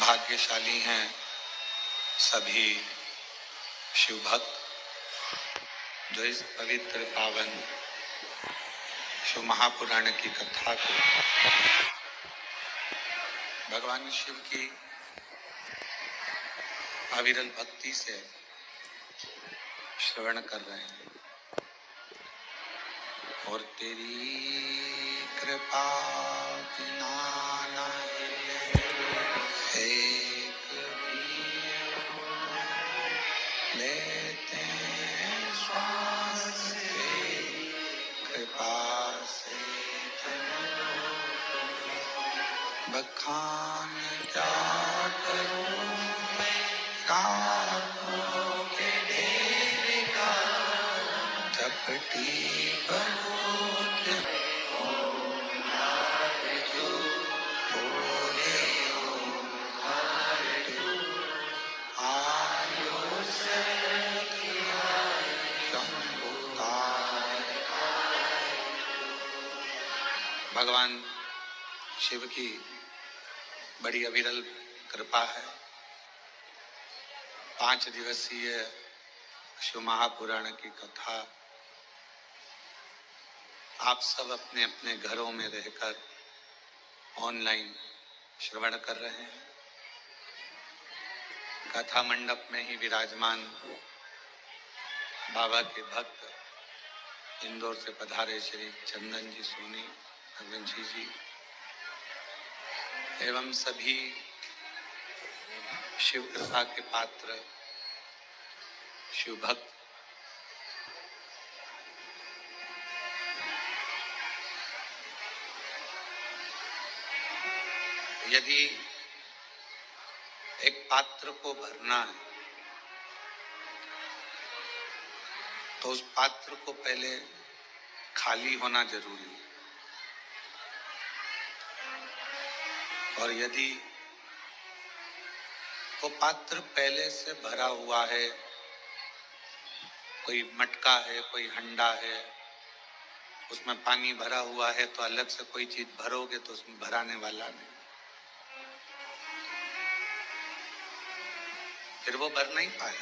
भाग्यशाली हैं सभी शिव भक्त जो इस पवित्र पावन शिव महापुराण की कथा को भगवान शिव की अविरल भक्ति से श्रवण कर रहे हैं। और तेरी कृपा बिना न एक भी लेते हैं श्वास, तेरी कृपा से बखान क्या करूं रातों के ढेर का झपटी भगवान शिव की बड़ी अविरल कृपा है। 5 दिवसीय शिव महापुराण की कथा आप सब अपने अपने घरों में रहकर ऑनलाइन श्रवण कर रहे हैं। कथा मंडप में ही विराजमान बाबा के भक्त इंदौर से पधारे श्री चंदन जी सोनी रघुवंशी जी एवं सभी शिव कृपा के पात्र शिव भक्त यदि एक पात्र को भरना है तो उस पात्र को पहले खाली होना जरूरी है। और यदि वो पात्र पहले से भरा हुआ है, कोई मटका है, कोई हंडा है, उसमें पानी भरा हुआ है, तो अलग से कोई चीज भरोगे तो उसमें भराने वाला नहीं, फिर वो भर नहीं पाए।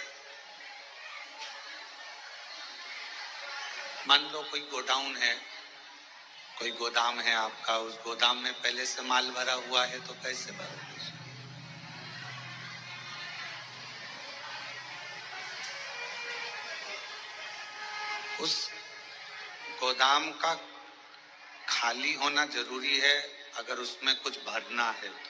मान लो कोई गोडाउन है, कोई गोदाम है आपका, उस गोदाम में पहले से माल भरा हुआ है तो कैसे भरोगे? उस गोदाम का खाली होना जरूरी है अगर उसमें कुछ भरना है तो।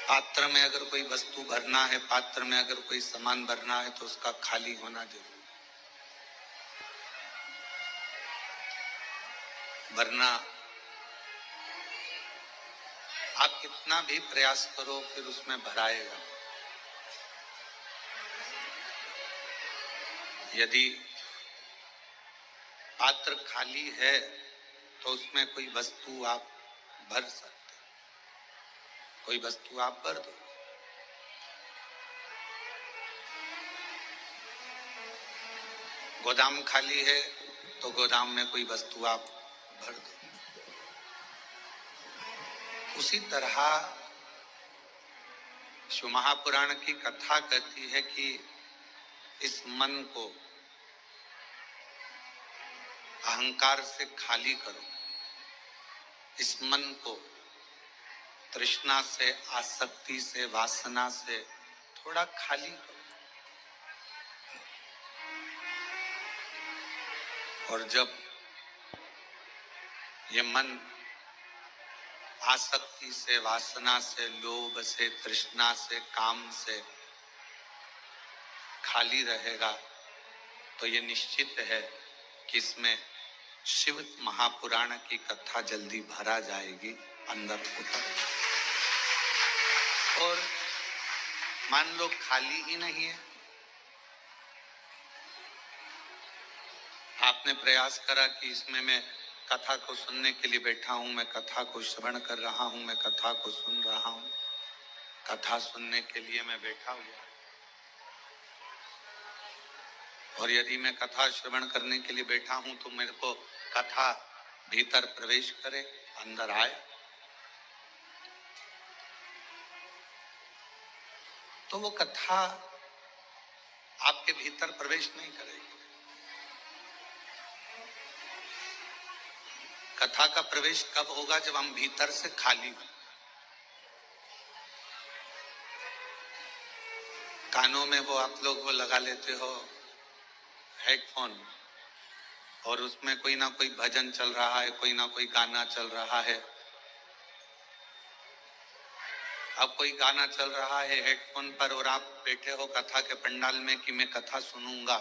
पात्र में अगर कोई वस्तु भरना है, पात्र में अगर कोई सामान भरना है तो उसका खाली होना जरूरी है। वरना आप कितना भी प्रयास करो फिर उसमें भराएगा। यदि पात्र खाली है तो उसमें कोई वस्तु आप भर सकते, कोई वस्तु आप भर दो। गोदाम खाली है तो गोदाम में कोई वस्तु आप भर दो। उसी तरह शिव महापुराण की कथा कहती है कि इस मन को अहंकार से खाली करो, इस मन को तृष्णा से, आसक्ति से, वासना से थोड़ा खाली करो। और जब ये मन आसक्ति से, वासना से, लोभ से, तृष्णा से, काम से खाली रहेगा तो ये निश्चित है कि इसमें शिव महापुराण की कथा जल्दी भरा जाएगी, अंदर उतर। और मान लो खाली ही नहीं है, आपने प्रयास करा कि इसमें मैं कथा को सुनने के लिए बैठा हूं, मैं कथा को श्रवण कर रहा हूं, मैं कथा को सुन रहा हूं, कथा सुनने के लिए मैं बैठा हुआ। और यदि मैं कथा श्रवण करने के लिए बैठा हूं तो मेरे को कथा भीतर प्रवेश करे, अंदर आए, तो वो कथा आपके भीतर प्रवेश नहीं करेगी। कथा का प्रवेश कब होगा? जब हम भीतर से खाली हों। कानों में वो आप लोग वो लगा लेते हो हेडफोन, और उसमें कोई ना कोई भजन चल रहा है, कोई ना कोई गाना चल रहा है। अब कोई गाना चल रहा है हेडफोन पर और आप बैठे हो कथा के पंडाल में कि मैं कथा सुनूंगा,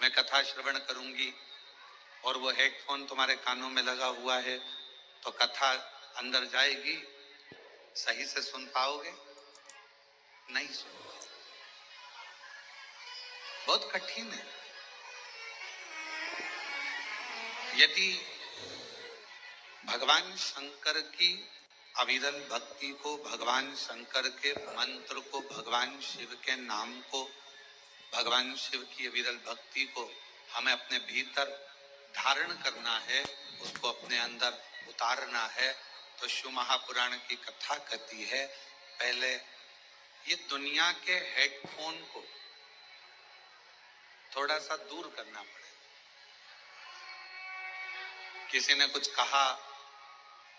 मैं कथा श्रवण करूंगी, और वो हेडफोन तुम्हारे कानों में लगा हुआ है, तो कथा अंदर जाएगी? सही से सुन पाओगे? नहीं सुन पाओगे। बहुत कठिन है। यदि भगवान शंकर की अविरल भक्ति को, भगवान शंकर के मंत्र को, भगवान शिव के नाम को, भगवान शिव की अविरल भक्ति को हमें अपने भीतर धारण करना है, उसको अपने अंदर उतारना है, तो शिव महापुराण की कथा कहती है पहले ये दुनिया के हेडफोन को थोड़ा सा दूर करना पड़ेगा। किसी ने कुछ कहा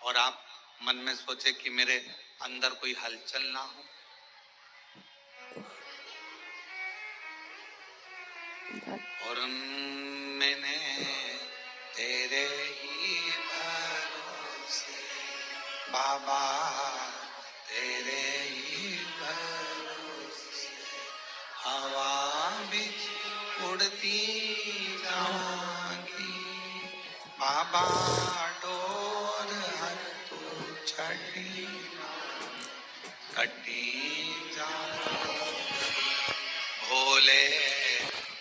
और आप मन में सोचे कि मेरे अंदर कोई हलचल ना हो, और मैंने तेरे ही भरोसे बाबा, तेरे ही भरोसे हवा बिच उड़ती जाऊंगी बाबा, डोर हर तू छठी कटी जाऊं भोले,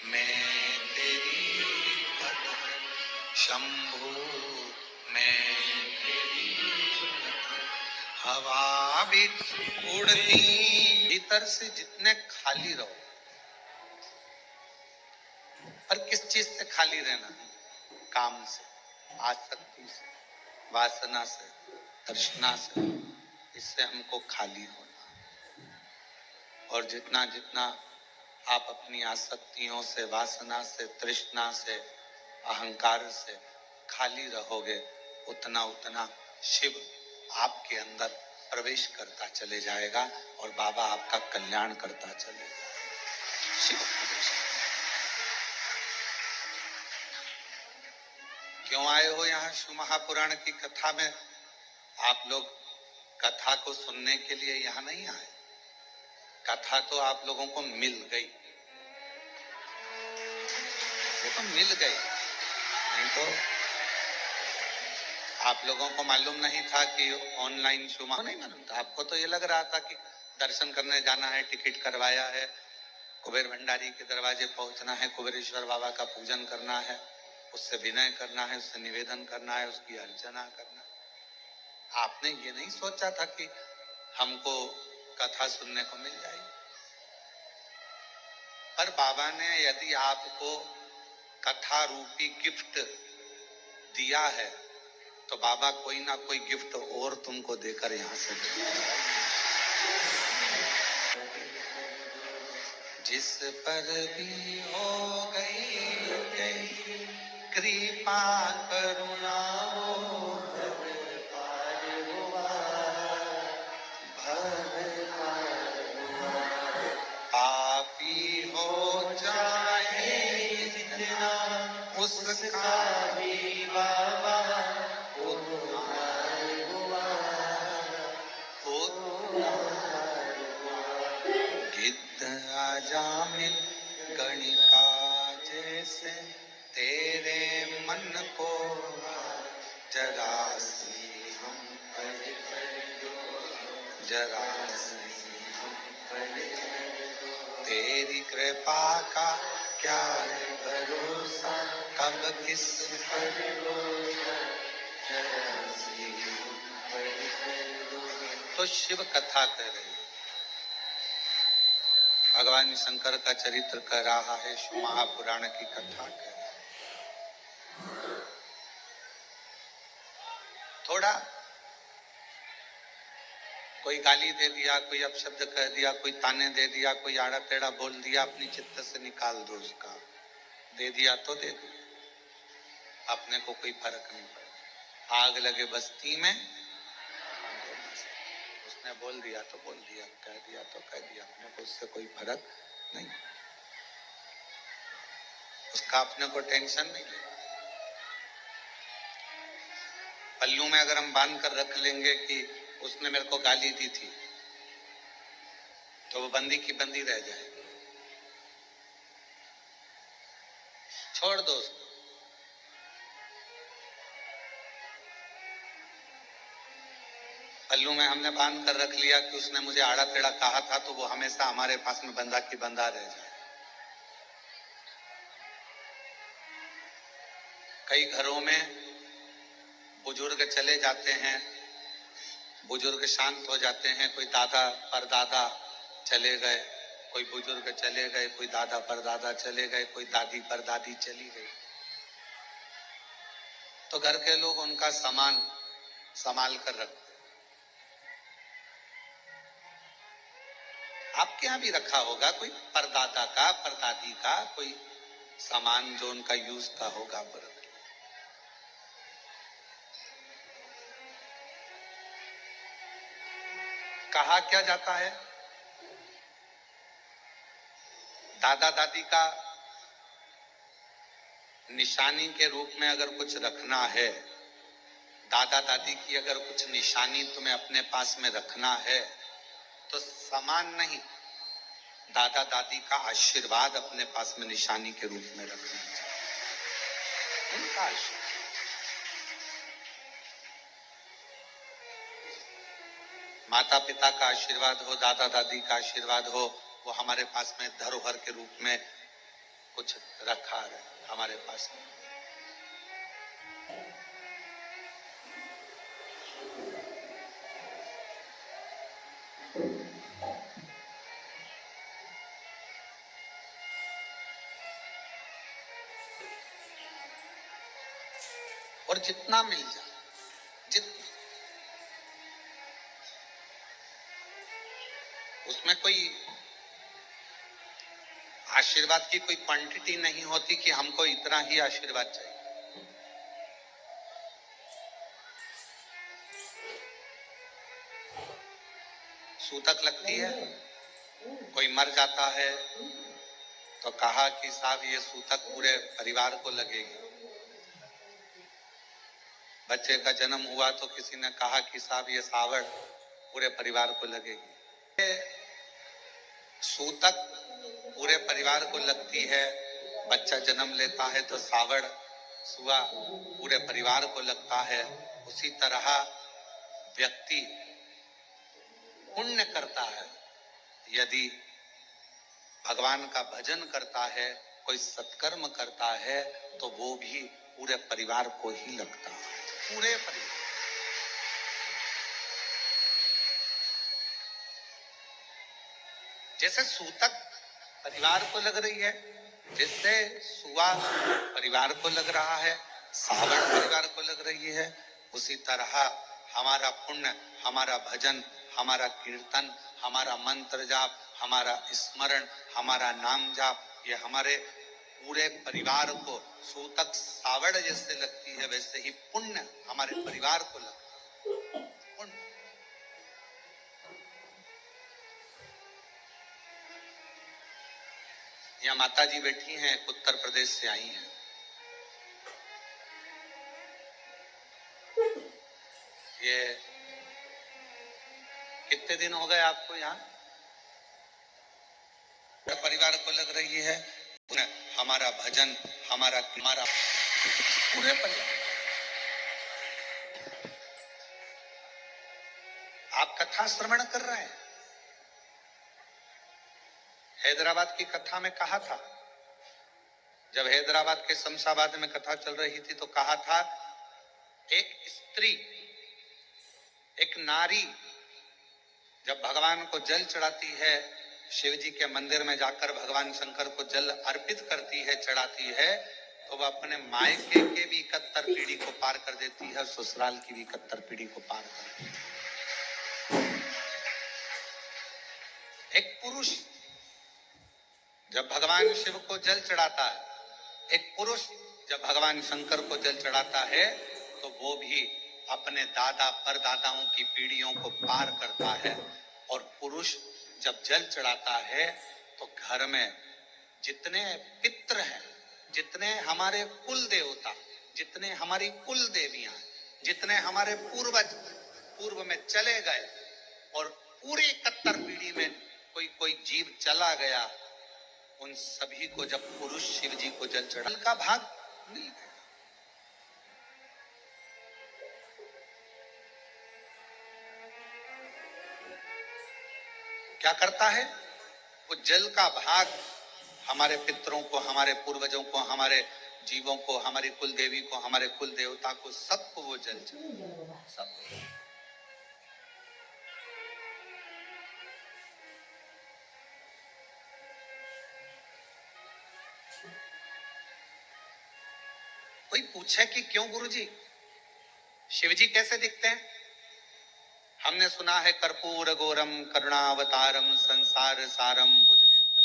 मैं तेरी शंभू, मैं तेरी हवा भी उड़ती। भीतर से जितने खाली रहो, पर किस चीज से खाली रहना है? काम से, आसक्ति से, वासना से, तृष्णा से, इससे हमको खाली होना। और जितना जितना आप अपनी आसक्तियों से, वासना से, तृष्णा से, अहंकार से खाली रहोगे, उतना उतना शिव आपके अंदर प्रवेश करता चले जाएगा और बाबा आपका कल्याण करता चलेगा। शिव प्रवेश। क्यों आए हो यहाँ शिव महापुराण की कथा में? आप लोग कथा को सुनने के लिए यहाँ नहीं आए। कथा तो आप लोगों को मिल गई, वो तो मिल गई, नहीं तो आप लोगों को मालूम नहीं था कि ऑनलाइन शिव महापुराण, नहीं मालूम था आपको। तो ये लग रहा था कि दर्शन करने जाना है, टिकट करवाया है, कुबेर भंडारी के दरवाजे पहुंचना है, कुबेरेश्वर बाबा का पूजन करना है, उससे विनय करना है, उससे निवेदन करना है, उसकी अर्चना करना है। आपने ये नहीं सोचा था कि हमको कथा सुनने को मिल जाएगी। पर बाबा ने यदि आपको कथा रूपी गिफ्ट दिया है, तो बाबा कोई ना कोई गिफ्ट और तुमको देकर यहां से जिस पर भी हो गई कृपा करुणा हो, पापी हो जाए जितना उसका भी बाबा गिद्ध आजामिल गणिका जैसे तेरे मन को जरा सी हम जरा सी तेरी कृपा का क्या है भरोसा, कब किस तो शिव कथा कर रही है, भगवान शंकर का चरित्र कर रहा है, शिव महापुराण की कथा कर रहा है। छोड़ा, कोई गाली दे दिया, कोई अपशब्द कह दिया, कोई ताने दे दिया, कोई आड़ा टेढ़ा बोल दिया, अपनी चित्त से निकाल दो उसका। दे दिया तो दे दिया, अपने को कोई फर्क नहीं पड़ा। आग लगे बस्ती में, उसने बोल दिया तो बोल दिया, कह दिया तो कह दिया, अपने को उससे कोई फर्क नहीं, उसका अपने को टेंशन नहीं लेना। पल्लू में अगर हम बांध कर रख लेंगे कि उसने मेरे को गाली दी थी, तो वो बंदी की बंदी रह जाएगी। छोड़ दो उसको। पल्लू में हमने बांध कर रख लिया कि उसने मुझे आड़ा टेढ़ा कहा था, तो वो हमेशा हमारे पास में बंधा की बंधा रह जाए। कई घरों में बुजुर्ग चले जाते हैं, बुजुर्ग शांत हो जाते हैं, कोई दादा परदादा चले गए, कोई बुजुर्ग चले गए, कोई दादा परदादा चले गए, कोई दादी परदादी चली गई, तो घर के लोग उनका सामान संभाल कर रखते। आपके यहां भी रखा होगा कोई परदादा का, परदादी का कोई सामान जो उनका यूज का होगा, वो रख। कहा क्या जाता है, दादा दादी का निशानी के रूप में अगर कुछ रखना है, दादा दादी की अगर कुछ निशानी तुम्हें अपने पास में रखना है, तो सामान नहीं, दादा दादी का आशीर्वाद अपने पास में निशानी के रूप में रखना चाहिए, उनका आशीर्वाद। माता पिता का आशीर्वाद हो, दादा दादी का आशीर्वाद हो, वो हमारे पास में धरोहर के रूप में कुछ रखा है हमारे पास में। और जितना मिल जाए, जितना, उसमें कोई आशीर्वाद की कोई क्वांटिटी नहीं होती कि हमको इतना ही आशीर्वाद चाहिए। सूतक लगती है, कोई मर जाता है तो कहा कि साहब ये सूतक पूरे परिवार को लगेगी। बच्चे का जन्म हुआ तो किसी ने कहा कि साहब ये सावड़ पूरे परिवार को लगेगी। सूतक पूरे परिवार को लगती है, बच्चा जन्म लेता है तो सावड़ सुआ पूरे परिवार को लगता है। उसी तरह व्यक्ति पुण्य करता है, यदि भगवान का भजन करता है, कोई सत्कर्म करता है, तो वो भी पूरे परिवार को ही लगता है, पूरे परिवार। जैसे सूतक परिवार को लग रही है, जिससे सुआ परिवार को लग रहा है, सावड़ परिवार को लग रही है, उसी तरह हमारा पुण्य, हमारा भजन, हमारा कीर्तन, हमारा मंत्र जाप, हमारा स्मरण, हमारा नाम जाप, ये हमारे पूरे परिवार को सूतक सावड़ जैसे लगती है, वैसे ही पुण्य हमारे परिवार को लगता है। पुण्य यहाँ माता जी बैठी हैं, उत्तर प्रदेश से आई हैं। ये कितने दिन हो गए आपको यहाँ? परिवार को लग रही है, हमारा भजन, हमारा पूरे परिवार। आप कथा श्रवण कर रहे हैं। हैदराबाद की कथा में कहा था, जब हैदराबाद के शमशाबाद में कथा चल रही थी तो कहा था, एक स्त्री, एक नारी जब भगवान को जल चढ़ाती है, शिव जी के मंदिर में जाकर भगवान शंकर को जल अर्पित करती है, चढ़ाती है, तो वह अपने मायके के भी 71 पीढ़ी को पार कर देती है, ससुराल की भी 71 पीढ़ी को पार कर देती है। एक पुरुष जब भगवान शिव को जल चढ़ाता है, एक पुरुष जब भगवान शंकर को जल चढ़ाता है, तो वो भी अपने दादा परदादाओं की पीढ़ियों को पार करता है। और पुरुष जब जल चढ़ाता है तो घर में जितने पितृ हैं, जितने हमारे कुल देवता, जितने हमारी कुल देवियां, जितने हमारे पूर्वज पूर्व में चले गए, और पूरी 71 पीढ़ी में कोई कोई जीव चला गया, उन सभी को जब पुरुष शिव जी को जल चढ़ा का भाग मिल गया। क्या करता है वो जल का भाग हमारे पितरों को, हमारे पूर्वजों को, हमारे जीवों को, हमारी कुल देवी को, हमारे कुल देवता को, सबको वो जल चढ़ा, सब। कोई पूछे कि क्यों गुरुजी शिवजी कैसे दिखते हैं? हमने सुना है कर्पूर गौरम करुणावतारम संसार सारम भुजगेंद्र।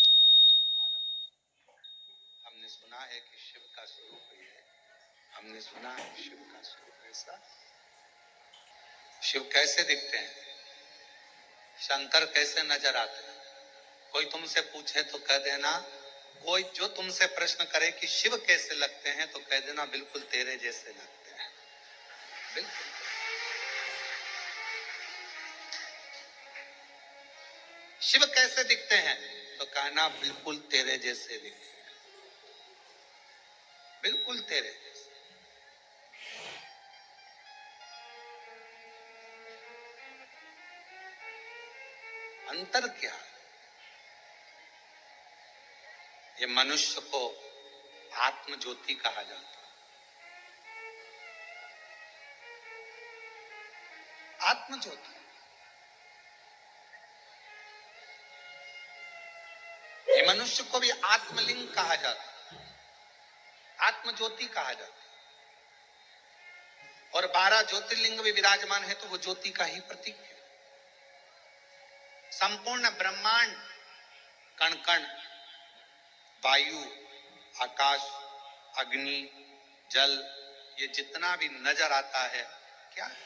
हमने सुना है कि शिव का स्वरूप ये है, हमने सुना है शिव का स्वरूप ऐसा। शिव कैसे दिखते हैं, शंकर कैसे नजर आते हैं? कोई तुमसे पूछे तो कह देना, कोई जो तुमसे प्रश्न करे कि शिव कैसे लगते हैं, तो कह देना बिल्कुल तेरे जैसे लगते हैं, बिल्कुल। शिव कैसे दिखते हैं, तो कहना बिल्कुल तेरे जैसे दिखते हैं, बिल्कुल तेरे जैसे। अंतर क्या है? ये मनुष्य को आत्म ज्योति कहा जाता है। आत्म ज्योति, ये मनुष्य को भी आत्मलिंग कहा जाता है, आत्म ज्योति कहा जाता है। और 12 ज्योतिर्लिंग भी विराजमान है, तो वो ज्योति का ही प्रतीक है। संपूर्ण ब्रह्मांड, कण कण, वायु, आकाश, अग्नि, जल, ये जितना भी नजर आता है, क्या है?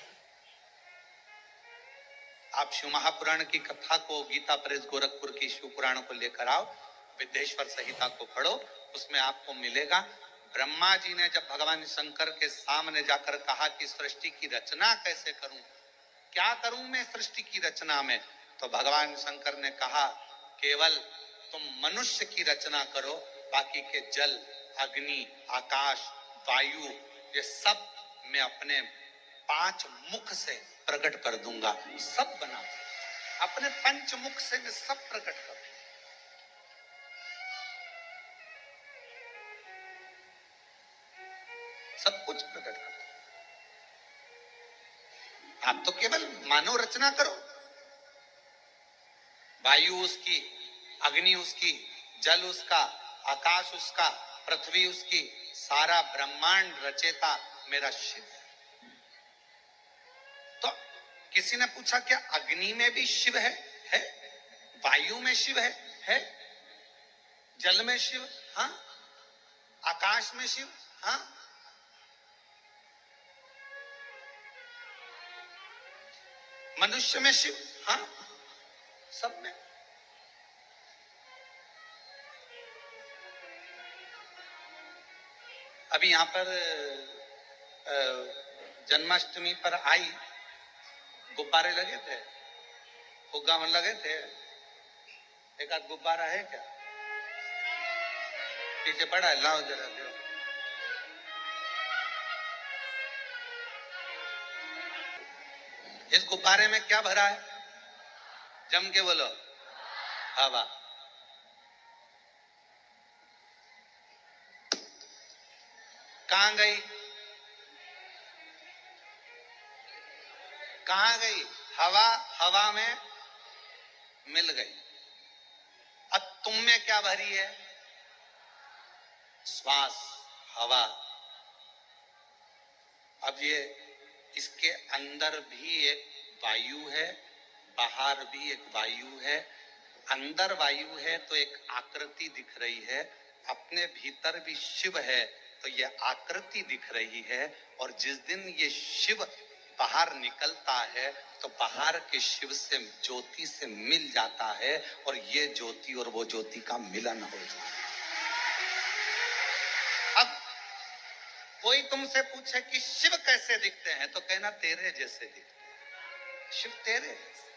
आप शिव महापुराण की कथा को, गीता प्रेस गोरखपुर की शिव पुराण को लेकर आओ, विद्येश्वर संहिता को पढ़ो, उसमें आपको मिलेगा। ब्रह्मा जी ने जब भगवान शंकर के सामने जाकर कहा कि सृष्टि की रचना कैसे करूं, क्या करूं मैं सृष्टि की रचना में, तो भगवान शंकर ने कहा केवल तुम मनुष्य की रचना करो, बाकी के जल, अग्नि, आकाश, वायु, ये सब मैं अपने 5 मुख से प्रकट कर दूंगा, सब बना दूंगा। अपने 5 मुख से मैं सब प्रकट कर दूंगा, सब कुछ प्रकट कर दूंगा। आप तो केवल मानव रचना करो, वायु उसकी, अग्नि उसकी, जल उसका, आकाश उसका, पृथ्वी उसकी, सारा ब्रह्मांड रचेता मेरा शिव है। तो किसी ने पूछा क्या अग्नि में भी शिव है? है। वायु में शिव है। जल में शिव, हाँ। आकाश में शिव, हाँ। मनुष्य में शिव, हाँ, सब में। अभी यहां पर जन्माष्टमी पर आई, गुब्बारे लगे थे, फुग्गा में लगे थे, एक आध गुब्बारा है क्या? पीछे पड़ा है, लाओ जरा दो। इस गुब्बारे में क्या भरा है? जम के बोलो, हवा। कहां गई? कहां गई हवा? हवा में मिल गई। अब तुम में क्या भरी है? श्वास, हवा, अब ये इसके अंदर भी एक वायु है, बाहर भी एक वायु है। अंदर वायु है तो एक आकृति दिख रही है, अपने भीतर भी शिव है तो ये आकृति दिख रही है। और जिस दिन ये शिव बाहर निकलता है तो बाहर के शिव से ज्योति से मिल जाता है और ये ज्योति और वो ज्योति का मिलन हो जाता है। अब कोई तुमसे पूछे कि शिव कैसे दिखते हैं तो कहना तेरे जैसे दिखते हैं। शिव तेरे जैसे।